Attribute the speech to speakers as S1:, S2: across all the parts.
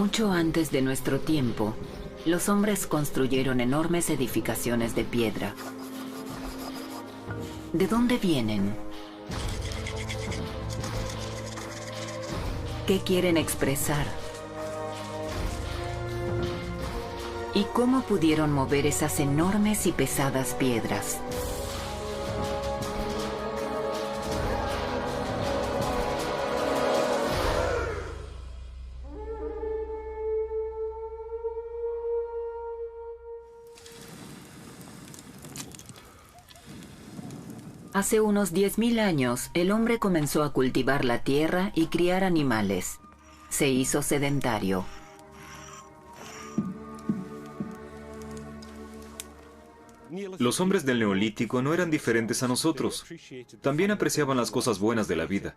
S1: Mucho antes de nuestro tiempo, los hombres construyeron enormes edificaciones de piedra. ¿De dónde vienen? ¿Qué quieren expresar? ¿Y cómo pudieron mover esas enormes y pesadas piedras? Hace unos 10.000 años, el hombre comenzó a cultivar la tierra y criar animales. Se hizo sedentario.
S2: Los hombres del Neolítico no eran diferentes a nosotros. También apreciaban las cosas buenas de la vida.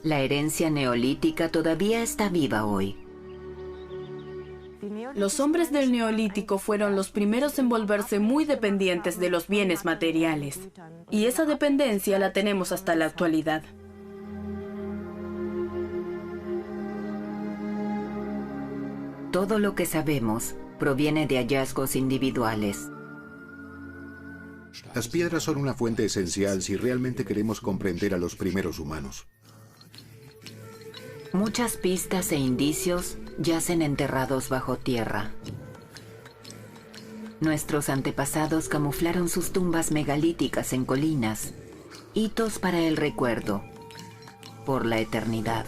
S1: La herencia neolítica todavía está viva hoy.
S3: Los hombres del Neolítico fueron los primeros en volverse muy dependientes de los bienes materiales. Y esa dependencia la tenemos hasta la actualidad.
S1: Todo lo que sabemos proviene de hallazgos individuales.
S4: Las piedras son una fuente esencial si realmente queremos comprender a los primeros humanos.
S1: Muchas pistas e indicios yacen enterrados bajo tierra. Nuestros antepasados camuflaron sus tumbas megalíticas en colinas, hitos para el recuerdo, por la eternidad.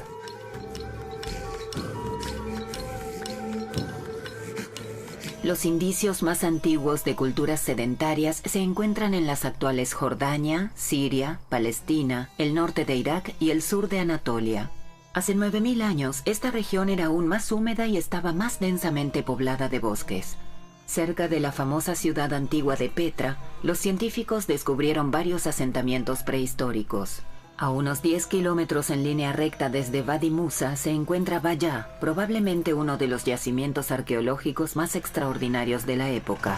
S1: Los indicios más antiguos de culturas sedentarias se encuentran en las actuales Jordania, Siria, Palestina, el norte de Irak y el sur de Anatolia. Hace 9.000 años, esta región era aún más húmeda y estaba más densamente poblada de bosques. Cerca de la famosa ciudad antigua de Petra, los científicos descubrieron varios asentamientos prehistóricos. A unos 10 kilómetros en línea recta desde Wadi Musa se encuentra Baya, probablemente uno de los yacimientos arqueológicos más extraordinarios de la época.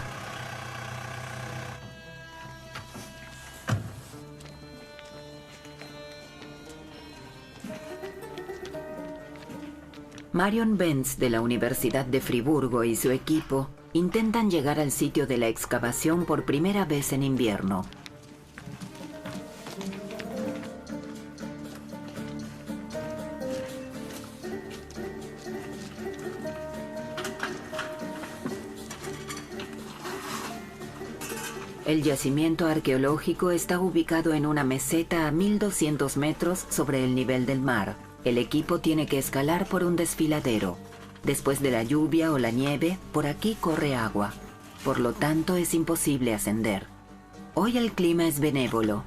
S1: Marion Benz de la Universidad de Friburgo y su equipo intentan llegar al sitio de la excavación por primera vez en invierno. El yacimiento arqueológico está ubicado en una meseta a 1.200 metros sobre el nivel del mar. El equipo tiene que escalar por un desfiladero. Después de la lluvia o la nieve, por aquí corre agua. Por lo tanto, es imposible ascender. Hoy el clima es benévolo.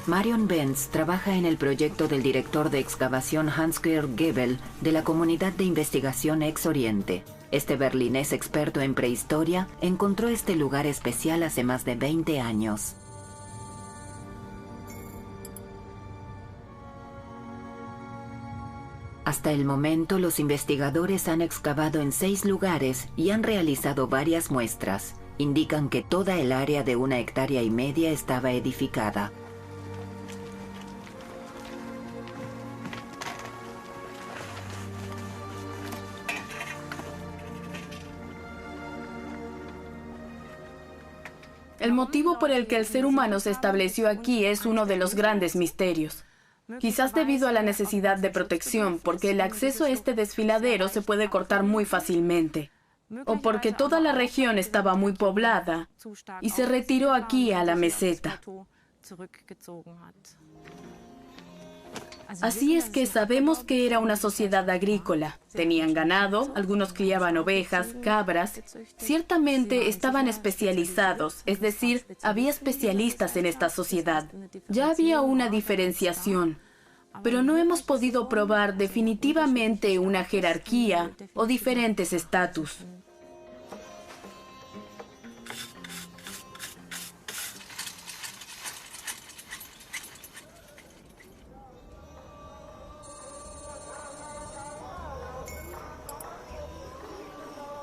S1: Marion Benz trabaja en el proyecto del director de excavación Hans-Georg Gebel de la Comunidad de Investigación Ex Oriente. Este berlinés experto en prehistoria encontró este lugar especial hace más de 20 años. Hasta el momento, los investigadores han excavado en 6 lugares y han realizado varias muestras. Indican que toda el área de 1,5 hectáreas estaba edificada.
S3: El motivo por el que el ser humano se estableció aquí es uno de los grandes misterios. Quizás debido a la necesidad de protección, porque el acceso a este desfiladero se puede cortar muy fácilmente. O porque toda la región estaba muy poblada y se retiró aquí a la meseta. Así es que sabemos que era una sociedad agrícola. Tenían ganado, algunos criaban ovejas, cabras. Ciertamente estaban especializados, es decir, había especialistas en esta sociedad. Ya había una diferenciación, pero no hemos podido probar definitivamente una jerarquía o diferentes estatus.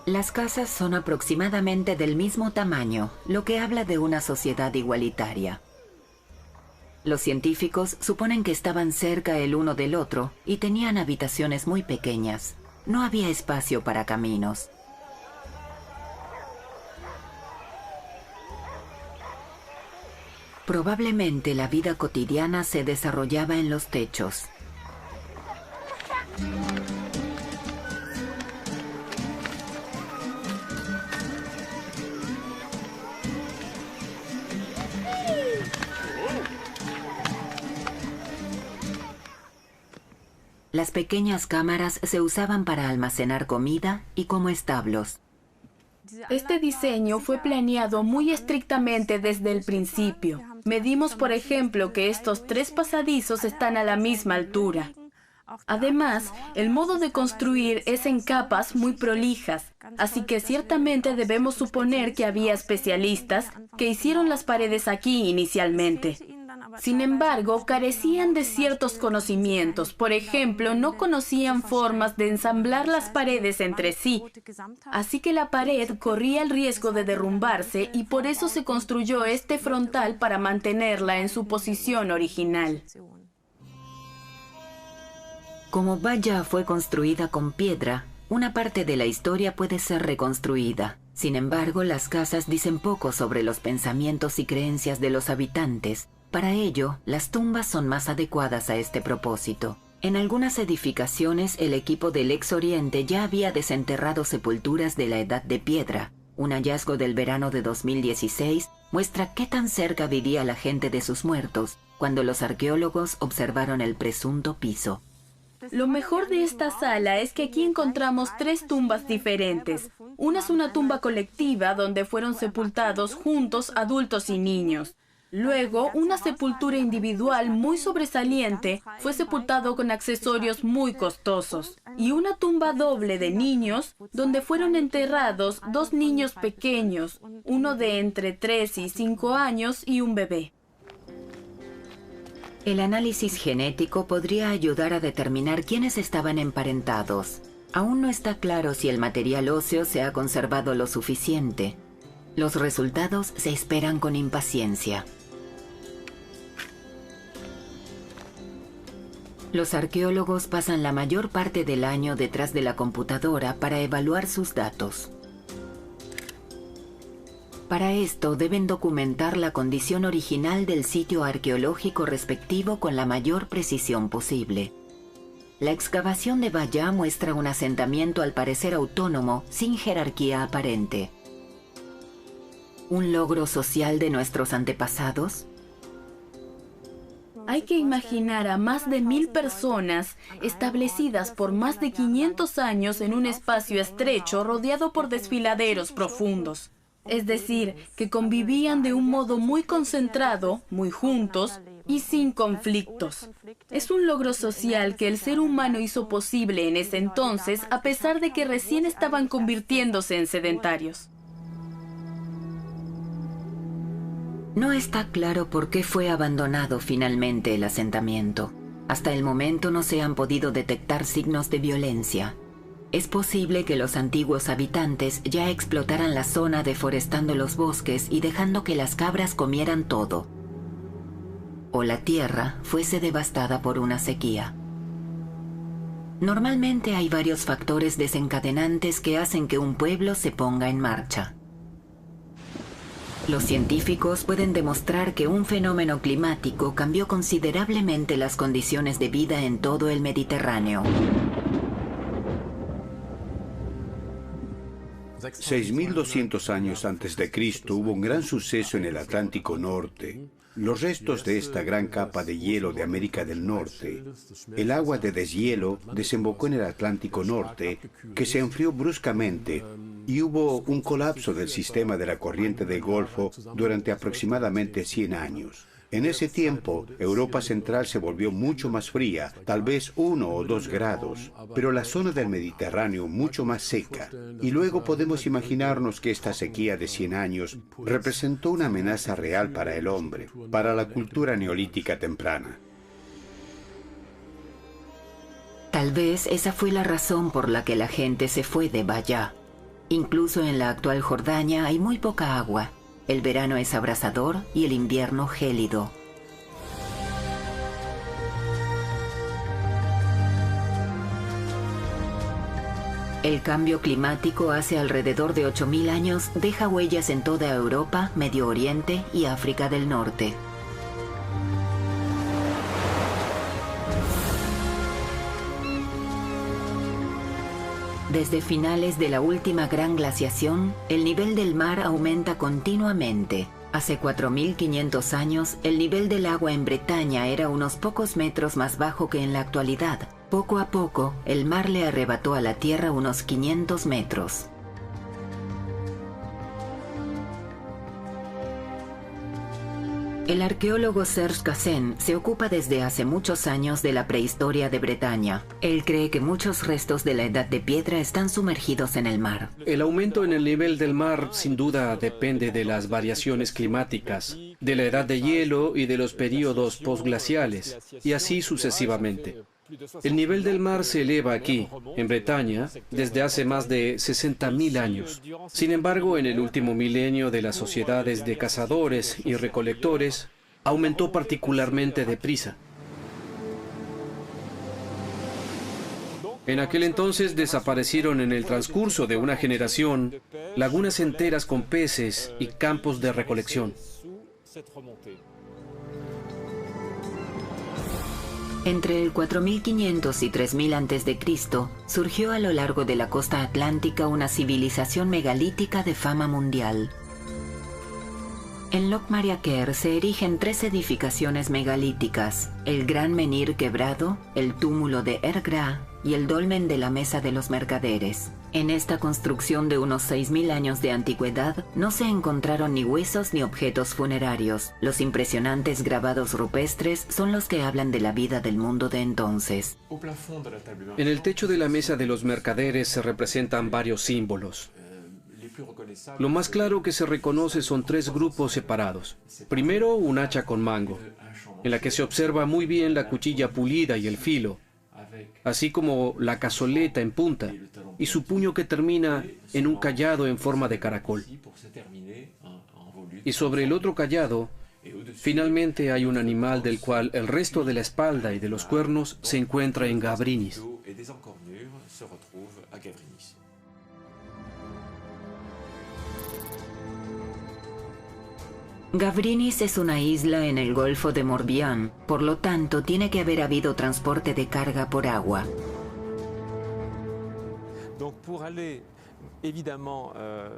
S1: Las casas son aproximadamente del mismo tamaño, lo que habla de una sociedad igualitaria. Los científicos suponen que estaban cerca el uno del otro y tenían habitaciones muy pequeñas. No había espacio para caminos. Probablemente la vida cotidiana se desarrollaba en los techos. Las pequeñas cámaras se usaban para almacenar comida y como establos.
S3: Este diseño fue planeado muy estrictamente desde el principio. Medimos, por ejemplo, que estos 3 pasadizos están a la misma altura. Además, el modo de construir es en capas muy prolijas, así que ciertamente debemos suponer que había especialistas que hicieron las paredes aquí inicialmente. Sin embargo, carecían de ciertos conocimientos. Por ejemplo, no conocían formas de ensamblar las paredes entre sí. Así que la pared corría el riesgo de derrumbarse y por eso se construyó este frontal para mantenerla en su posición original.
S1: Como Valla fue construida con piedra, una parte de la historia puede ser reconstruida. Sin embargo, las casas dicen poco sobre los pensamientos y creencias de los habitantes. Para ello, las tumbas son más adecuadas a este propósito. En algunas edificaciones, el equipo del Ex Oriente ya había desenterrado sepulturas de la Edad de Piedra. Un hallazgo del verano de 2016 muestra qué tan cerca vivía la gente de sus muertos cuando los arqueólogos observaron el presunto piso.
S3: Lo mejor de esta sala es que aquí encontramos 3 tumbas diferentes. Una es una tumba colectiva donde fueron sepultados juntos adultos y niños. Luego, una sepultura individual muy sobresaliente fue sepultado con accesorios muy costosos. Y una tumba doble de niños donde fueron enterrados 2 niños pequeños, uno de entre 3 y 5 años y un bebé.
S1: El análisis genético podría ayudar a determinar quiénes estaban emparentados. Aún no está claro si el material óseo se ha conservado lo suficiente. Los resultados se esperan con impaciencia. Los arqueólogos pasan la mayor parte del año detrás de la computadora para evaluar sus datos. Para esto deben documentar la condición original del sitio arqueológico respectivo con la mayor precisión posible. La excavación de Valla muestra un asentamiento al parecer autónomo, sin jerarquía aparente. ¿Un logro social de nuestros antepasados?
S3: Hay que imaginar a más de 1000 personas establecidas por más de 500 años en un espacio estrecho rodeado por desfiladeros profundos. Es decir, que convivían de un modo muy concentrado, muy juntos y sin conflictos. Es un logro social que el ser humano hizo posible en ese entonces, a pesar de que recién estaban convirtiéndose en sedentarios.
S1: No está claro por qué fue abandonado finalmente el asentamiento. Hasta el momento no se han podido detectar signos de violencia. Es posible que los antiguos habitantes ya explotaran la zona deforestando los bosques y dejando que las cabras comieran todo. O la tierra fuese devastada por una sequía. Normalmente hay varios factores desencadenantes que hacen que un pueblo se ponga en marcha. Los científicos pueden demostrar que un fenómeno climático cambió considerablemente las condiciones de vida en todo el Mediterráneo.
S5: 6.200 años antes de Cristo hubo un gran suceso en el Atlántico Norte. Los restos de esta gran capa de hielo de América del Norte, el agua de deshielo desembocó en el Atlántico Norte, que se enfrió bruscamente y hubo un colapso del sistema de la corriente del Golfo durante aproximadamente 100 años. En ese tiempo, Europa Central se volvió mucho más fría, tal vez 1 o 2 grados, pero la zona del Mediterráneo mucho más seca. Y luego podemos imaginarnos que esta sequía de 100 años representó una amenaza real para el hombre, para la cultura neolítica temprana.
S1: Tal vez esa fue la razón por la que la gente se fue de Valla. Incluso en la actual Jordania hay muy poca agua. El verano es abrasador y el invierno gélido. El cambio climático hace alrededor de 8.000 años deja huellas en toda Europa, Medio Oriente y África del Norte. Desde finales de la última gran glaciación, el nivel del mar aumenta continuamente. Hace 4.500 años, el nivel del agua en Bretaña era unos pocos metros más bajo que en la actualidad. Poco a poco, el mar le arrebató a la tierra unos 500 metros. El arqueólogo Serge Cassin se ocupa desde hace muchos años de la prehistoria de Bretaña. Él cree que muchos restos de la Edad de Piedra están sumergidos en el mar.
S6: El aumento en el nivel del mar sin duda depende de las variaciones climáticas, de la edad de hielo y de los períodos postglaciales, y así sucesivamente. El nivel del mar se eleva aquí, en Bretaña, desde hace más de 60.000 años. Sin embargo, en el último milenio de las sociedades de cazadores y recolectores, aumentó particularmente deprisa. En aquel entonces desaparecieron en el transcurso de una generación lagunas enteras con peces y campos de recolección.
S1: Entre el 4500 y 3000 a.C., surgió a lo largo de la costa atlántica una civilización megalítica de fama mundial. En Locmaria-Ker se erigen 3 edificaciones megalíticas: el Gran Menhir Quebrado, el Túmulo de Ergra y el Dolmen de la Mesa de los Mercaderes. En esta construcción de unos 6000 años de antigüedad no se encontraron ni huesos ni objetos funerarios. Los impresionantes grabados rupestres son los que hablan de la vida del mundo de entonces.
S6: En el techo de la Mesa de los Mercaderes se representan varios símbolos. Lo más claro que se reconoce son 3 grupos separados. Primero, un hacha con mango, en la que se observa muy bien la cuchilla pulida y el filo, así como la cazoleta en punta y su puño que termina en un cayado en forma de caracol. Y sobre el otro cayado, finalmente hay un animal del cual el resto de la espalda y de los cuernos se encuentra en Gavrinis.
S1: Gavrinis es una isla en el Golfo de Morbihan, por lo tanto tiene que haber habido transporte de carga por agua.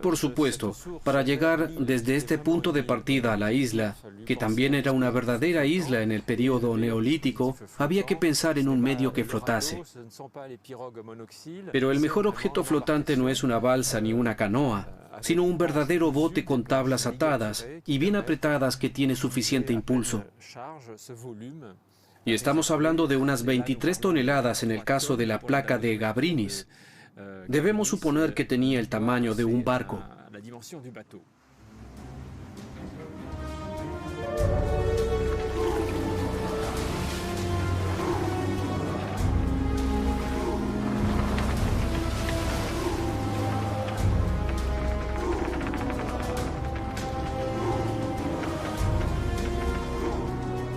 S6: Por supuesto, para llegar desde este punto de partida a la isla, que también era una verdadera isla en el período neolítico, había que pensar en un medio que flotase. Pero el mejor objeto flotante no es una balsa ni una canoa, sino un verdadero bote con tablas atadas y bien apretadas que tiene suficiente impulso. Y estamos hablando de unas 23 toneladas en el caso de la placa de Gavrinis. Debemos suponer que tenía el tamaño de un barco.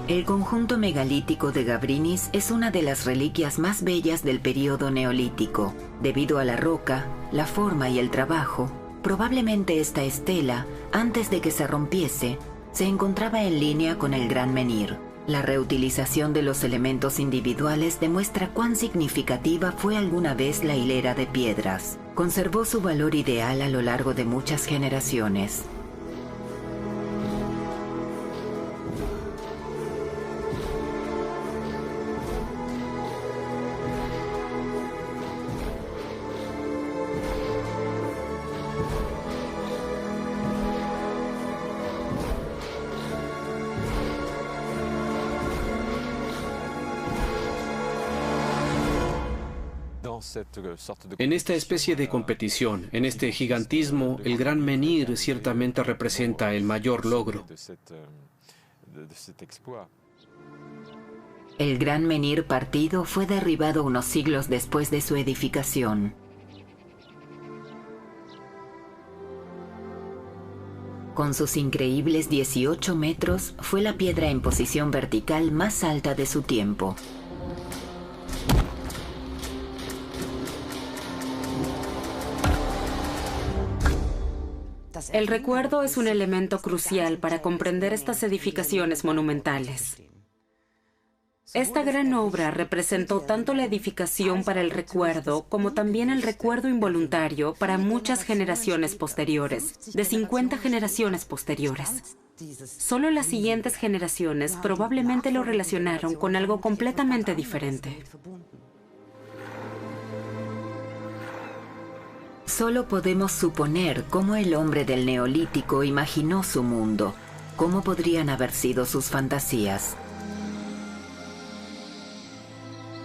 S1: El conjunto megalítico de Gavrinis es una de las reliquias más bellas del período neolítico. Debido a la roca, la forma y el trabajo, probablemente esta estela, antes de que se rompiese, se encontraba en línea con el Gran Menhir. La reutilización de los elementos individuales demuestra cuán significativa fue alguna vez la hilera de piedras. Conservó su valor ideal a lo largo de muchas generaciones.
S6: En esta especie de competición, en este gigantismo, el Gran Menhir ciertamente representa el mayor logro.
S1: El Gran Menhir partido fue derribado unos siglos después de su edificación. Con sus increíbles 18 metros, fue la piedra en posición vertical más alta de su tiempo.
S7: El recuerdo es un elemento crucial para comprender estas edificaciones monumentales. Esta gran obra representó tanto la edificación para el recuerdo como también el recuerdo involuntario para muchas generaciones posteriores, de 50 generaciones posteriores. Solo las siguientes generaciones probablemente lo relacionaron con algo completamente diferente.
S1: Solo podemos suponer cómo el hombre del Neolítico imaginó su mundo, cómo podrían haber sido sus fantasías.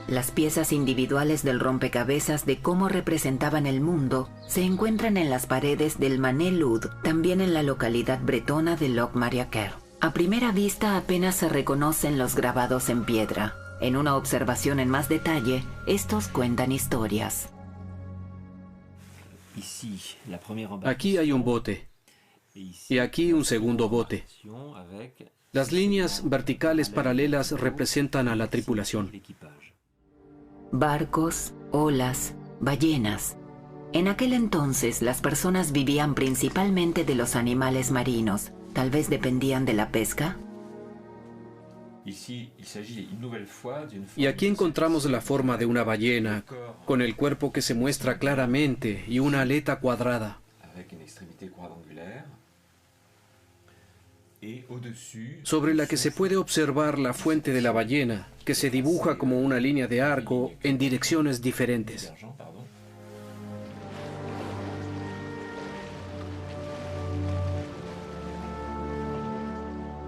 S1: Las piezas individuales del rompecabezas de cómo representaban el mundo se encuentran en las paredes del Manet Lud, también en la localidad bretona de Locmaria-Quer. A primera vista apenas se reconocen los grabados en piedra. En una observación en más detalle, estos cuentan historias.
S6: Aquí hay un bote y aquí un segundo bote. Las líneas verticales paralelas representan a la tripulación.
S1: Barcos, olas, ballenas. En aquel entonces las personas vivían principalmente de los animales marinos. Tal vez dependían de la pesca.
S6: Y aquí encontramos la forma de una ballena, con el cuerpo que se muestra claramente y una aleta cuadrada. Sobre la que se puede observar la fuente de la ballena, que se dibuja como una línea de arco en direcciones diferentes.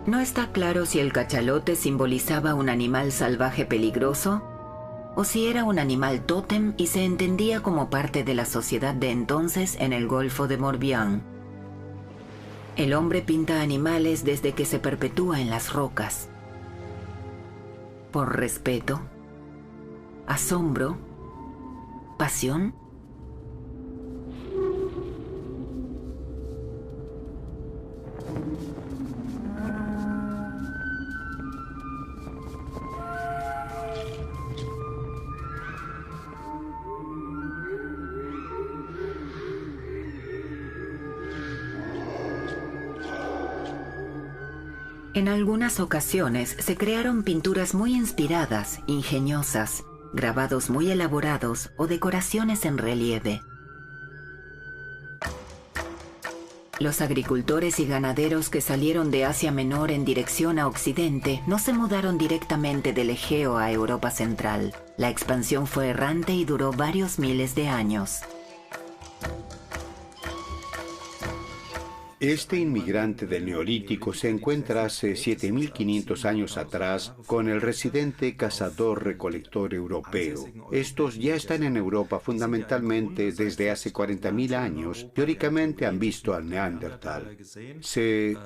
S1: No está claro si el cachalote simbolizaba un animal salvaje peligroso o si era un animal tótem y se entendía como parte de la sociedad de entonces en el Golfo de Morbihan. El hombre pinta animales desde que se perpetúa en las rocas. Por respeto, asombro, pasión. En algunas ocasiones se crearon pinturas muy inspiradas, ingeniosas, grabados muy elaborados o decoraciones en relieve. Los agricultores y ganaderos que salieron de Asia Menor en dirección a Occidente no se mudaron directamente del Egeo a Europa Central. La expansión fue errante y duró varios miles de años.
S5: Este inmigrante del Neolítico se encuentra hace 7.500 años atrás con el residente cazador-recolector europeo. Estos ya están en Europa fundamentalmente desde hace 40.000 años. Teóricamente han visto al Neandertal. Se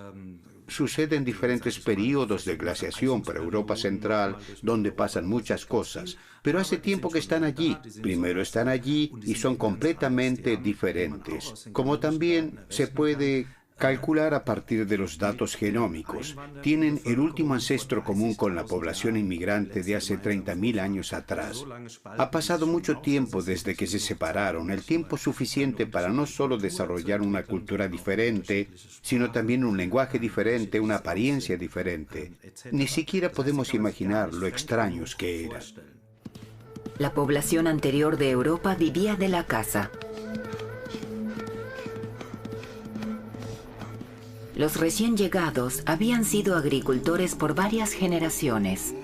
S5: suceden diferentes períodos de glaciación para Europa Central, donde pasan muchas cosas. Pero hace tiempo que están allí. Primero están allí y son completamente diferentes. Como también se puede calcular a partir de los datos genómicos. Tienen el último ancestro común con la población inmigrante de hace 30.000 años atrás. Ha pasado mucho tiempo desde que se separaron, el tiempo suficiente para no solo desarrollar una cultura diferente, sino también un lenguaje diferente, una apariencia diferente. Ni siquiera podemos imaginar lo extraños que eran.
S1: La población anterior de Europa vivía de la caza. Los recién llegados habían sido agricultores por varias generaciones.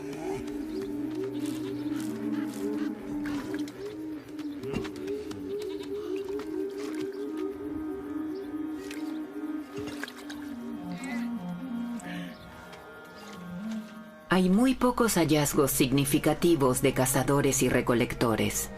S1: Hay muy pocos hallazgos significativos de cazadores y recolectores.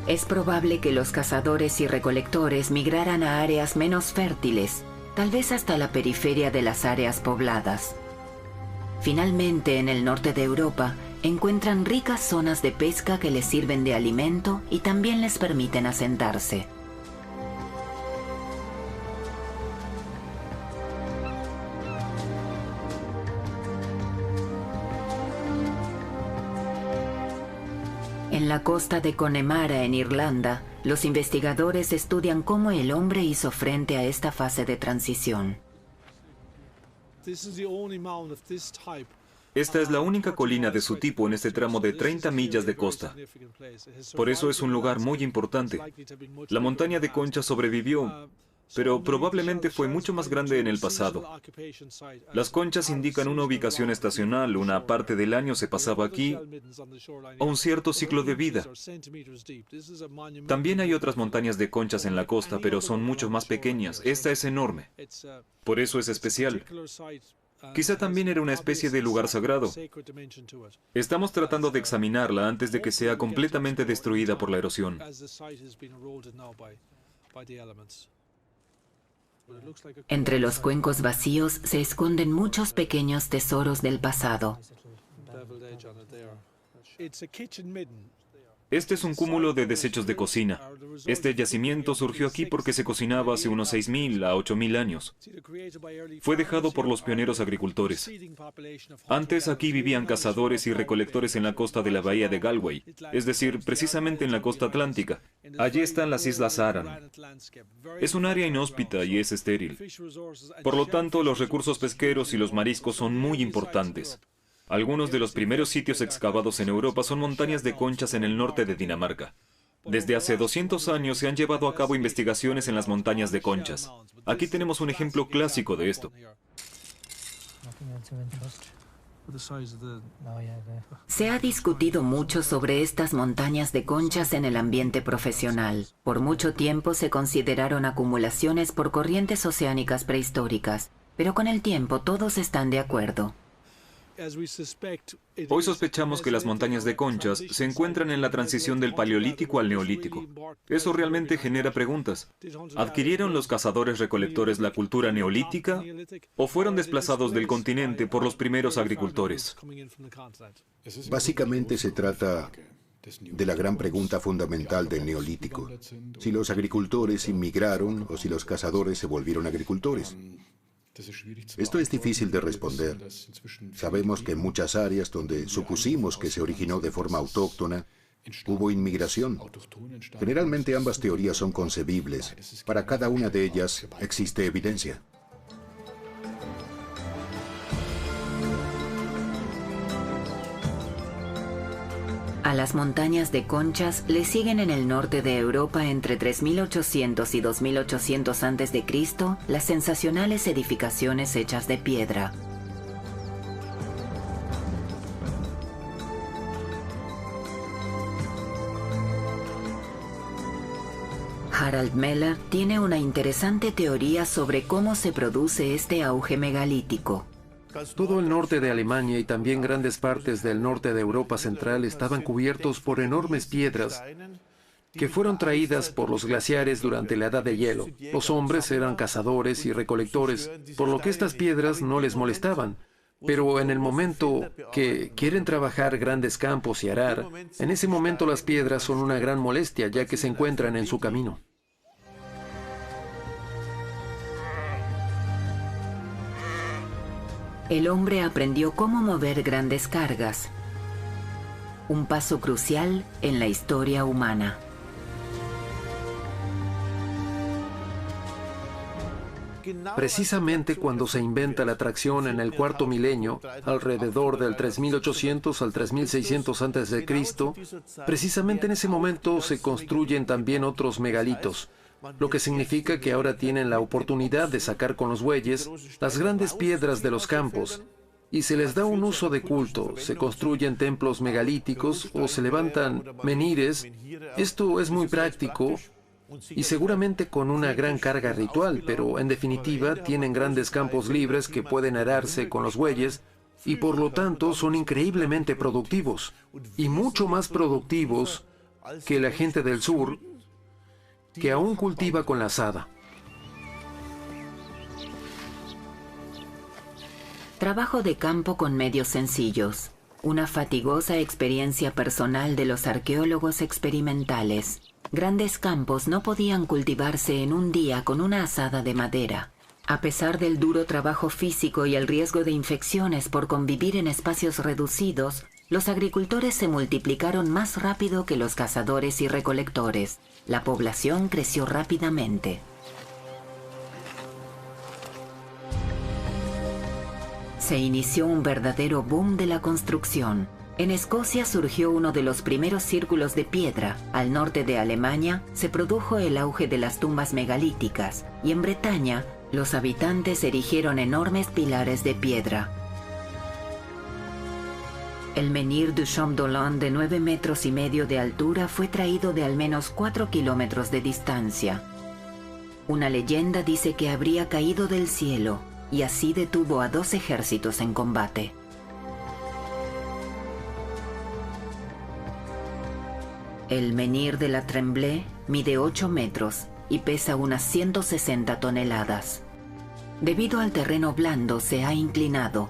S1: Es probable que los cazadores y recolectores migraran a áreas menos fértiles, tal vez hasta la periferia de las áreas pobladas. Finalmente, en el norte de Europa, encuentran ricas zonas de pesca que les sirven de alimento y también les permiten asentarse. En la costa de Connemara, en Irlanda, los investigadores estudian cómo el hombre hizo frente a esta fase de transición.
S2: Esta es la única colina de su tipo en este tramo de 30 millas de costa. Por eso es un lugar muy importante. La montaña de Concha sobrevivió, pero probablemente fue mucho más grande en el pasado. Las conchas indican una ubicación estacional, una parte del año se pasaba aquí, o un cierto ciclo de vida. También hay otras montañas de conchas en la costa, pero son mucho más pequeñas. Esta es enorme. Por eso es especial. Quizá también era una especie de lugar sagrado. Estamos tratando de examinarla antes de que sea completamente destruida por la erosión.
S1: Entre los cuencos vacíos se esconden muchos pequeños tesoros del pasado.
S2: Este es un cúmulo de desechos de cocina. Este yacimiento surgió aquí porque se cocinaba hace unos 6.000 a 8.000 años. Fue dejado por los pioneros agricultores. Antes aquí vivían cazadores y recolectores en la costa de la bahía de Galway, es decir, precisamente en la costa atlántica. Allí están las Islas Aran. Es un área inhóspita y es estéril. Por lo tanto, los recursos pesqueros y los mariscos son muy importantes. Algunos de los primeros sitios excavados en Europa son montañas de conchas en el norte de Dinamarca. Desde hace 200 años se han llevado a cabo investigaciones en las montañas de conchas. Aquí tenemos un ejemplo clásico de esto.
S1: Se ha discutido mucho sobre estas montañas de conchas en el ambiente profesional. Por mucho tiempo se consideraron acumulaciones por corrientes oceánicas prehistóricas, pero con el tiempo todos están de acuerdo.
S2: Hoy sospechamos que las montañas de conchas se encuentran en la transición del Paleolítico al Neolítico. Eso realmente genera preguntas. ¿Adquirieron los cazadores-recolectores la cultura neolítica o fueron desplazados del continente por los primeros agricultores?
S4: Básicamente se trata de la gran pregunta fundamental del Neolítico. Si los agricultores inmigraron o si los cazadores se volvieron agricultores. Esto es difícil de responder. Sabemos que en muchas áreas donde supusimos que se originó de forma autóctona, hubo inmigración. Generalmente ambas teorías son concebibles. Para cada una de ellas existe evidencia.
S1: A las montañas de conchas le siguen en el norte de Europa entre 3800 y 2800 a.C. las sensacionales edificaciones hechas de piedra. Harald Meller tiene una interesante teoría sobre cómo se produce este auge megalítico.
S6: Todo el norte de Alemania y también grandes partes del norte de Europa Central estaban cubiertos por enormes piedras que fueron traídas por los glaciares durante la Edad de Hielo. Los hombres eran cazadores y recolectores, por lo que estas piedras no les molestaban. Pero en el momento que quieren trabajar grandes campos y arar, en ese momento las piedras son una gran molestia, ya que se encuentran en su camino.
S1: El hombre aprendió cómo mover grandes cargas, un paso crucial en la historia humana.
S6: Precisamente cuando se inventa la tracción en el cuarto milenio, alrededor del 3800 al 3600 a.C., precisamente en ese momento se construyen también otros megalitos, lo que significa que ahora tienen la oportunidad de sacar con los bueyes las grandes piedras de los campos y se les da un uso de culto. Se construyen templos megalíticos o se levantan menhires. Esto es muy práctico y seguramente con una gran carga ritual, pero en definitiva tienen grandes campos libres que pueden ararse con los bueyes y por lo tanto son increíblemente productivos y mucho más productivos que la gente del sur, que aún cultiva con la azada.
S1: Trabajo de campo con medios sencillos. Una fatigosa experiencia personal de los arqueólogos experimentales. Grandes campos no podían cultivarse en un día con una azada de madera. A pesar del duro trabajo físico y el riesgo de infecciones por convivir en espacios reducidos, los agricultores se multiplicaron más rápido que los cazadores y recolectores. La población creció rápidamente. Se inició un verdadero boom de la construcción. En Escocia surgió uno de los primeros círculos de piedra. Al norte de Alemania se produjo el auge de las tumbas megalíticas y en Bretaña los habitantes erigieron enormes pilares de piedra. El menhir du Champ d'Olonne de 9,5 metros de altura fue traído de al menos 4 kilómetros de distancia. Una leyenda dice que habría caído del cielo y así detuvo a 2 ejércitos en combate. El menhir de la Tremblay mide 8 metros y pesa unas 160 toneladas. Debido al terreno blando se ha inclinado.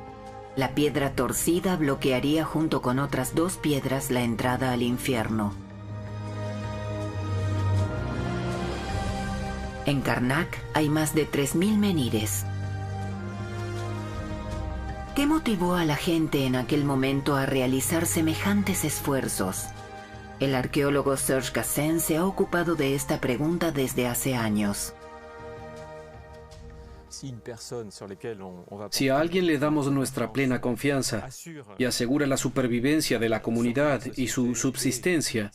S1: La piedra torcida bloquearía junto con otras 2 piedras la entrada al infierno. En Karnak hay más de 3.000 menhires. ¿Qué motivó a la gente en aquel momento a realizar semejantes esfuerzos? El arqueólogo Serge Cassin se ha ocupado de esta pregunta desde hace años.
S6: Si a alguien le damos nuestra plena confianza y asegura la supervivencia de la comunidad y su subsistencia,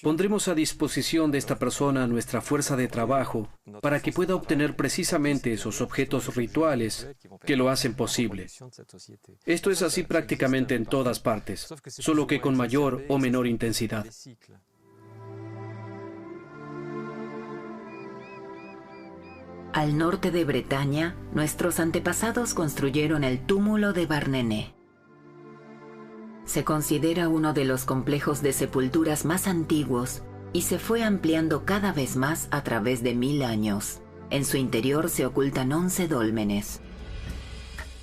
S6: pondremos a disposición de esta persona nuestra fuerza de trabajo para que pueda obtener precisamente esos objetos rituales que lo hacen posible. Esto es así prácticamente en todas partes, solo que con mayor o menor intensidad.
S1: Al norte de Bretaña, nuestros antepasados construyeron el túmulo de Barnené. Se considera uno de los complejos de sepulturas más antiguos y se fue ampliando cada vez más a través de 1000 años. En su interior se ocultan 11 dólmenes.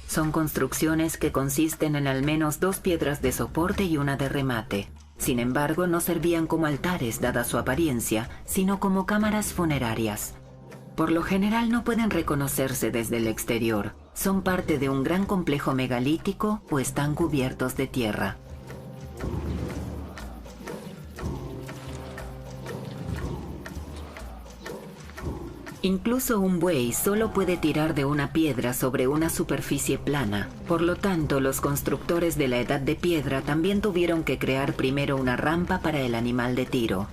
S1: Son construcciones que consisten en al menos 2 piedras de soporte y una de remate. Sin embargo, no servían como altares dada su apariencia, sino como cámaras funerarias. Por lo general no pueden reconocerse desde el exterior. Son parte de un gran complejo megalítico o están cubiertos de tierra. Incluso un buey solo puede tirar de una piedra sobre una superficie plana. Por lo tanto, los constructores de la Edad de Piedra también tuvieron que crear primero una rampa para el animal de tiro.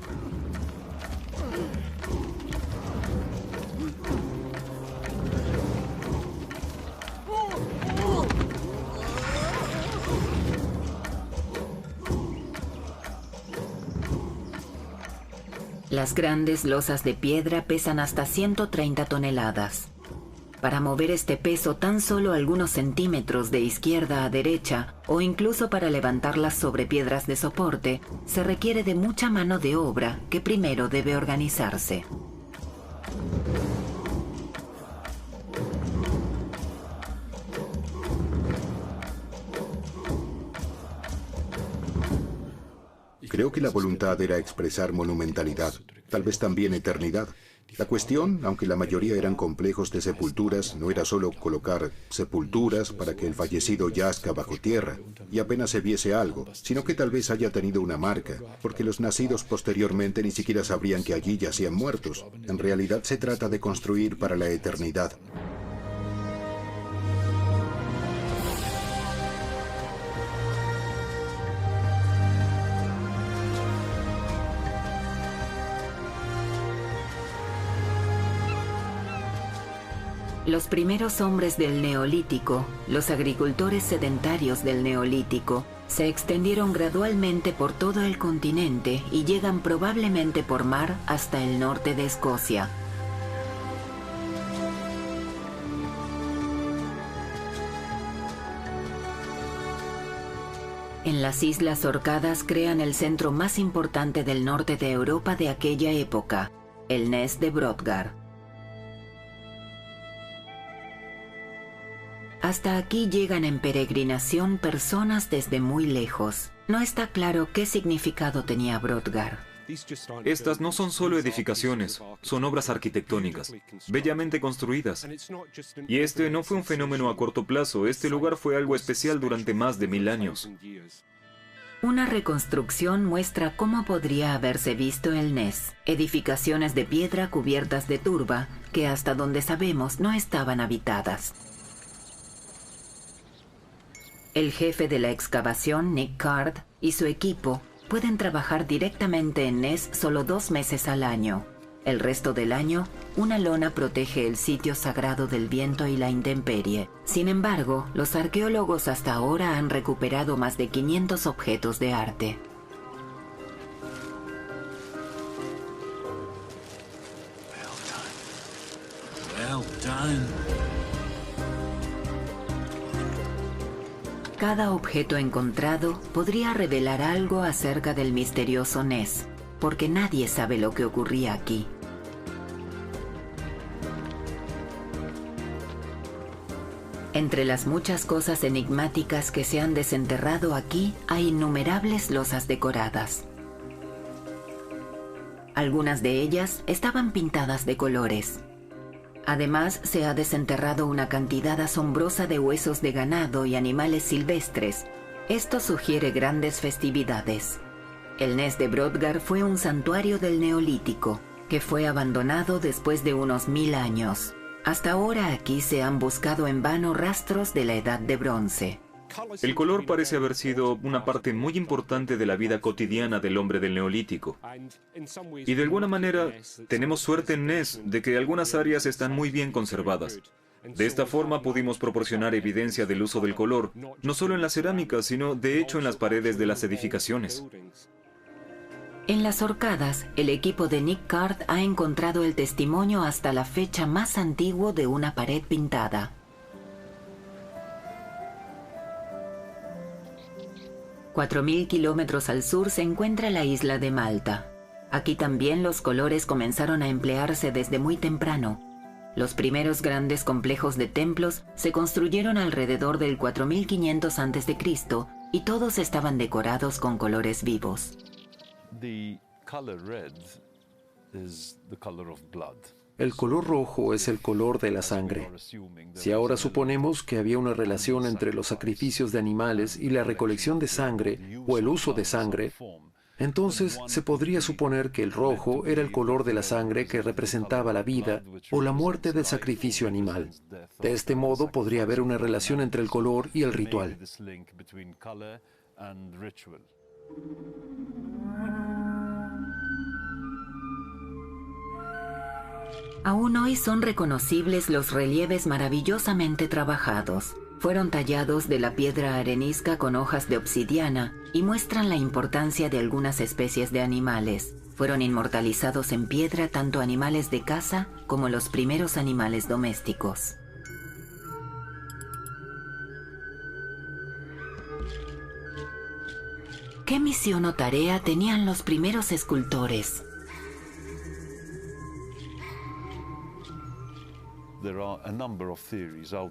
S1: Las grandes losas de piedra pesan hasta 130 toneladas. Para mover este peso tan solo algunos centímetros de izquierda a derecha o incluso para levantarlas sobre piedras de soporte, se requiere de mucha mano de obra que primero debe organizarse.
S4: Creo que la voluntad era expresar monumentalidad, tal vez también eternidad. La cuestión, aunque la mayoría eran complejos de sepulturas, no era solo colocar sepulturas para que el fallecido yazca bajo tierra y apenas se viese algo, sino que tal vez haya tenido una marca, porque los nacidos posteriormente ni siquiera sabrían que allí yacían muertos. En realidad se trata de construir para la eternidad.
S1: Los primeros hombres del Neolítico, los agricultores sedentarios del Neolítico, se extendieron gradualmente por todo el continente y llegan probablemente por mar hasta el norte de Escocia. En las Islas Orcadas crean el centro más importante del norte de Europa de aquella época, el Ness de Brodgar. Hasta aquí llegan en peregrinación personas desde muy lejos. No está claro qué significado tenía Brodgar.
S2: Estas no son solo edificaciones, son obras arquitectónicas, bellamente construidas. Y este no fue un fenómeno a corto plazo, este lugar fue algo especial durante más de 1000 años.
S1: Una reconstrucción muestra cómo podría haberse visto el Ness. Edificaciones de piedra cubiertas de turba que hasta donde sabemos no estaban habitadas. El jefe de la excavación, Nick Card, y su equipo pueden trabajar directamente en Ness solo 2 meses al año. El resto del año, una lona protege el sitio sagrado del viento y la intemperie. Sin embargo, los arqueólogos hasta ahora han recuperado más de 500 objetos de arte.
S8: Well done.
S1: Cada objeto encontrado podría revelar algo acerca del misterioso Ness, porque nadie sabe lo que ocurría aquí. Entre las muchas cosas enigmáticas que se han desenterrado aquí, hay innumerables losas decoradas. Algunas de ellas estaban pintadas de colores. Además, se ha desenterrado una cantidad asombrosa de huesos de ganado y animales silvestres. Esto sugiere grandes festividades. El Ness de Brodgar fue un santuario del Neolítico, que fue abandonado después de unos 1000 años. Hasta ahora aquí se han buscado en vano rastros de la Edad de Bronce.
S2: El color parece haber sido una parte muy importante de la vida cotidiana del hombre del Neolítico. Y de alguna manera, tenemos suerte en Ness de que algunas áreas están muy bien conservadas. De esta forma pudimos proporcionar evidencia del uso del color, no solo en la cerámica, sino de hecho en las paredes de las edificaciones.
S1: En las horcadas, el equipo de Nick Card ha encontrado el testimonio hasta la fecha más antiguo de una pared pintada. ...4.000 kilómetros al sur se encuentra la isla de Malta. Aquí también los colores comenzaron a emplearse desde muy temprano. Los primeros grandes complejos de templos se construyeron alrededor del 4500 a.C. y todos estaban decorados con colores vivos.
S6: El color rojo es el color de la sangre. Si ahora suponemos que había una relación entre los sacrificios de animales y la recolección de sangre o el uso de sangre, entonces se podría suponer que el rojo era el color de la sangre que representaba la vida o la muerte del sacrificio animal. De este modo podría haber una relación entre el color y el ritual.
S1: Aún hoy son reconocibles los relieves maravillosamente trabajados. Fueron tallados de la piedra arenisca con hojas de obsidiana y muestran la importancia de algunas especies de animales. Fueron inmortalizados en piedra tanto animales de caza como los primeros animales domésticos. ¿Qué misión o tarea tenían los primeros escultores?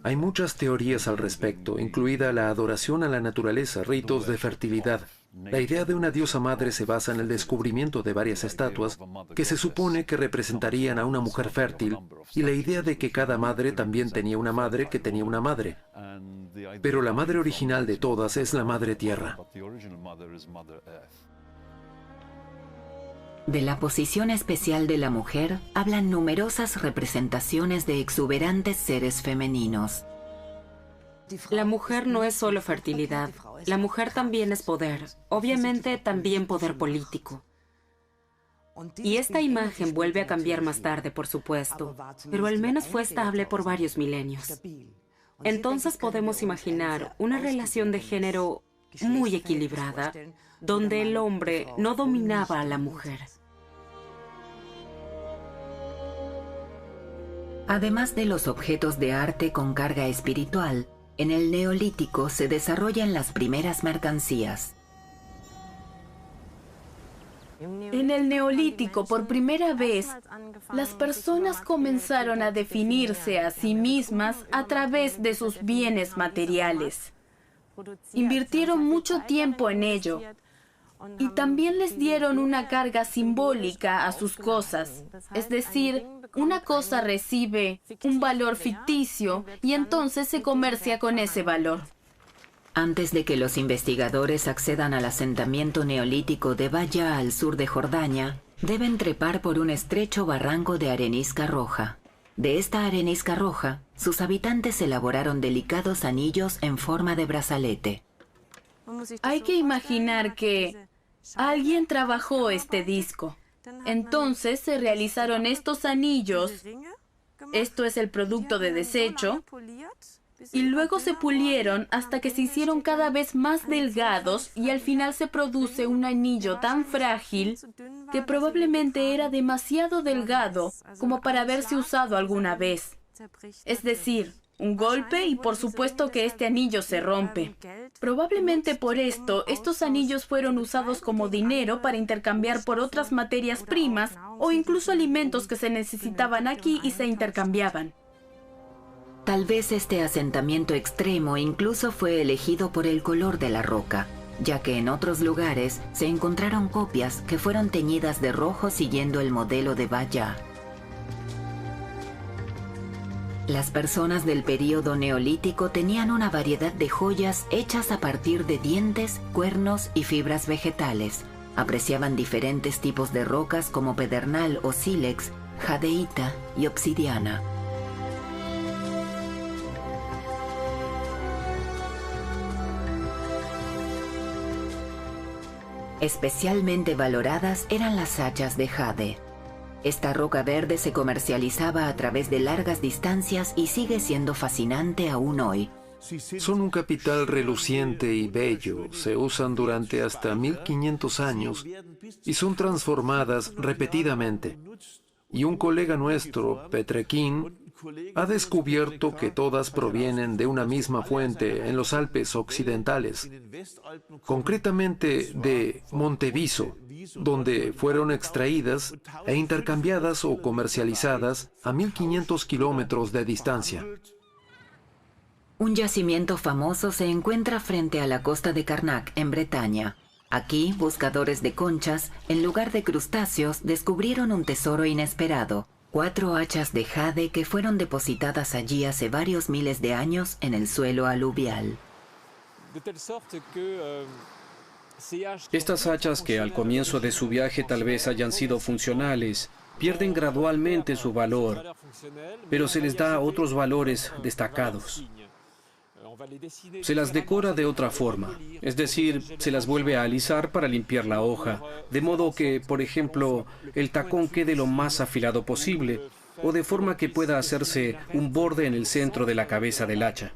S6: Hay muchas teorías al respecto, incluida la adoración a la naturaleza, ritos de fertilidad. La idea de una diosa madre se basa en el descubrimiento de varias estatuas que se supone que representarían a una mujer fértil, y la idea de que cada madre también tenía una madre que tenía una madre. Pero la madre original de todas es la Madre Tierra.
S1: De la posición especial de la mujer hablan numerosas representaciones de exuberantes seres femeninos.
S7: La mujer no es solo fertilidad. La mujer también es poder. Obviamente también poder político. Y esta imagen vuelve a cambiar más tarde, por supuesto, pero al menos fue estable por varios milenios. Entonces podemos imaginar una relación de género muy equilibrada, donde el hombre no dominaba a la mujer.
S1: Además de los objetos de arte con carga espiritual, en el Neolítico se desarrollan las primeras mercancías.
S3: En el Neolítico, por primera vez, las personas comenzaron a definirse a sí mismas a través de sus bienes materiales. Invirtieron mucho tiempo en ello y también les dieron una carga simbólica a sus cosas. Es decir, una cosa recibe un valor ficticio y entonces se comercia con ese valor.
S1: Antes de que los investigadores accedan al asentamiento neolítico de Baya al sur de Jordania, deben trepar por un estrecho barranco de arenisca roja. De esta arenisca roja, sus habitantes elaboraron delicados anillos en forma de brazalete.
S3: Hay que imaginar que alguien trabajó este disco. Entonces se realizaron estos anillos. Esto es el producto de desecho. Y luego se pulieron hasta que se hicieron cada vez más delgados y al final se produce un anillo tan frágil que probablemente era demasiado delgado como para haberse usado alguna vez. Es decir, un golpe y por supuesto que este anillo se rompe. Probablemente por esto, estos anillos fueron usados como dinero para intercambiar por otras materias primas o incluso alimentos que se necesitaban aquí y se intercambiaban.
S1: Tal vez este asentamiento extremo incluso fue elegido por el color de la roca, ya que en otros lugares se encontraron copias que fueron teñidas de rojo siguiendo el modelo de Baya. Las personas del período neolítico tenían una variedad de joyas hechas a partir de dientes, cuernos y fibras vegetales. Apreciaban diferentes tipos de rocas como pedernal o sílex, jadeíta y obsidiana. Especialmente valoradas eran las hachas de jade. Esta roca verde se comercializaba a través de largas distancias y sigue siendo fascinante aún hoy.
S9: Son un capital reluciente y bello, se usan durante hasta 1500 años y son transformadas repetidamente. Y un colega nuestro, Petrekin, ha descubierto que todas provienen de una misma fuente en los Alpes occidentales, concretamente de Monteviso, donde fueron extraídas e intercambiadas o comercializadas a 1500 kilómetros de distancia.
S1: Un yacimiento famoso se encuentra frente a la costa de Karnak, en Bretaña. Aquí, buscadores de conchas, en lugar de crustáceos, descubrieron un tesoro inesperado. 4 hachas de jade que fueron depositadas allí hace varios miles de años en el suelo aluvial.
S6: Estas hachas, que al comienzo de su viaje tal vez hayan sido funcionales, pierden gradualmente su valor, pero se les da otros valores destacados. Se las decora de otra forma, es decir, se las vuelve a alisar para limpiar la hoja, de modo que, por ejemplo, el tacón quede lo más afilado posible, o de forma que pueda hacerse un borde en el centro de la cabeza del hacha.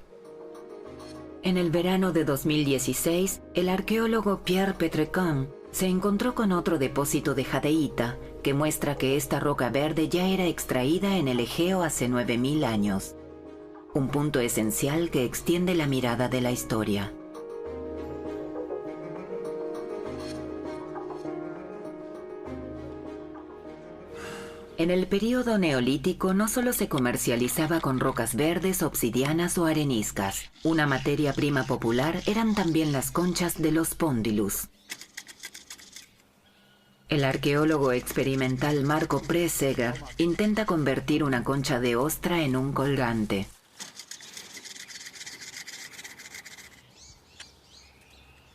S1: En el verano de 2016, el arqueólogo Pierre Petrekin se encontró con otro depósito de jadeíta que muestra que esta roca verde ya era extraída en el Egeo hace 9000 años. Un punto esencial que extiende la mirada de la historia. En el período neolítico no solo se comercializaba con rocas verdes, obsidianas o areniscas. Una materia prima popular eran también las conchas de los póndilus. El arqueólogo experimental Marco Preseger intenta convertir una concha de ostra en un colgante.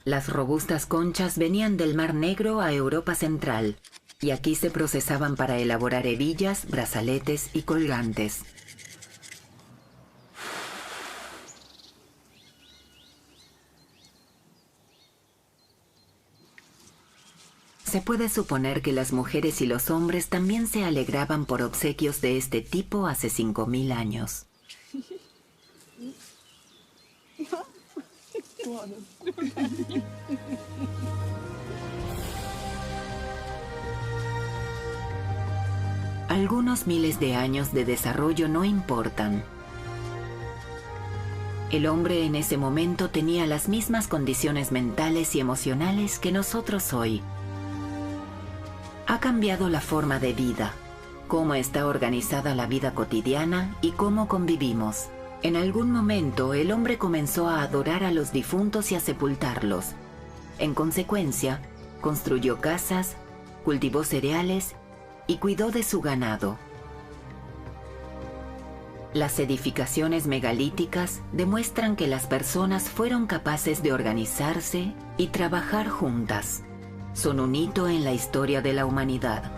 S1: Las robustas conchas venían del Mar Negro a Europa Central, y aquí se procesaban para elaborar hebillas, brazaletes y colgantes. Se puede suponer que las mujeres y los hombres también se alegraban por obsequios de este tipo hace 5000 años. Algunos miles de años de desarrollo no importan. El hombre en ese momento tenía las mismas condiciones mentales y emocionales que nosotros hoy. Ha cambiado la forma de vida, cómo está organizada la vida cotidiana y cómo convivimos. En algún momento el hombre comenzó a adorar a los difuntos y a sepultarlos. En consecuencia, construyó casas, cultivó cereales y cuidó de su ganado. Las edificaciones megalíticas demuestran que las personas fueron capaces de organizarse y trabajar juntas. Son un hito en la historia de la humanidad.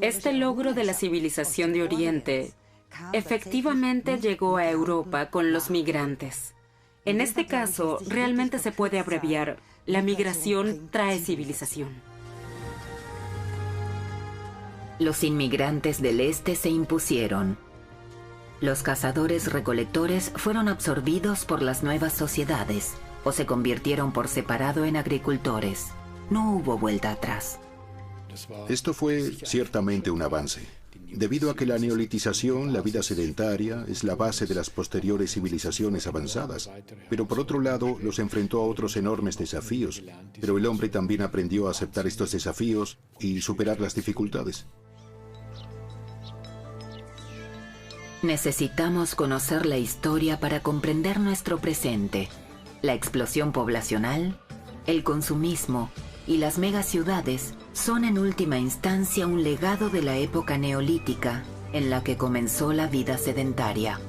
S7: Este logro de la civilización de Oriente efectivamente llegó a Europa con los migrantes. En este caso, realmente se puede abreviar: la migración trae civilización.
S1: Los inmigrantes del este se impusieron. Los cazadores-recolectores fueron absorbidos por las nuevas sociedades o se convirtieron por separado en agricultores. No hubo vuelta atrás.
S4: Esto fue ciertamente un avance. Debido a que la neolitización, la vida sedentaria, es la base de las posteriores civilizaciones avanzadas. Pero por otro lado, los enfrentó a otros enormes desafíos. Pero el hombre también aprendió a aceptar estos desafíos y superar las dificultades.
S1: Necesitamos conocer la historia para comprender nuestro presente. La explosión poblacional, el consumismo y las megaciudades son en última instancia un legado de la época neolítica en la que comenzó la vida sedentaria.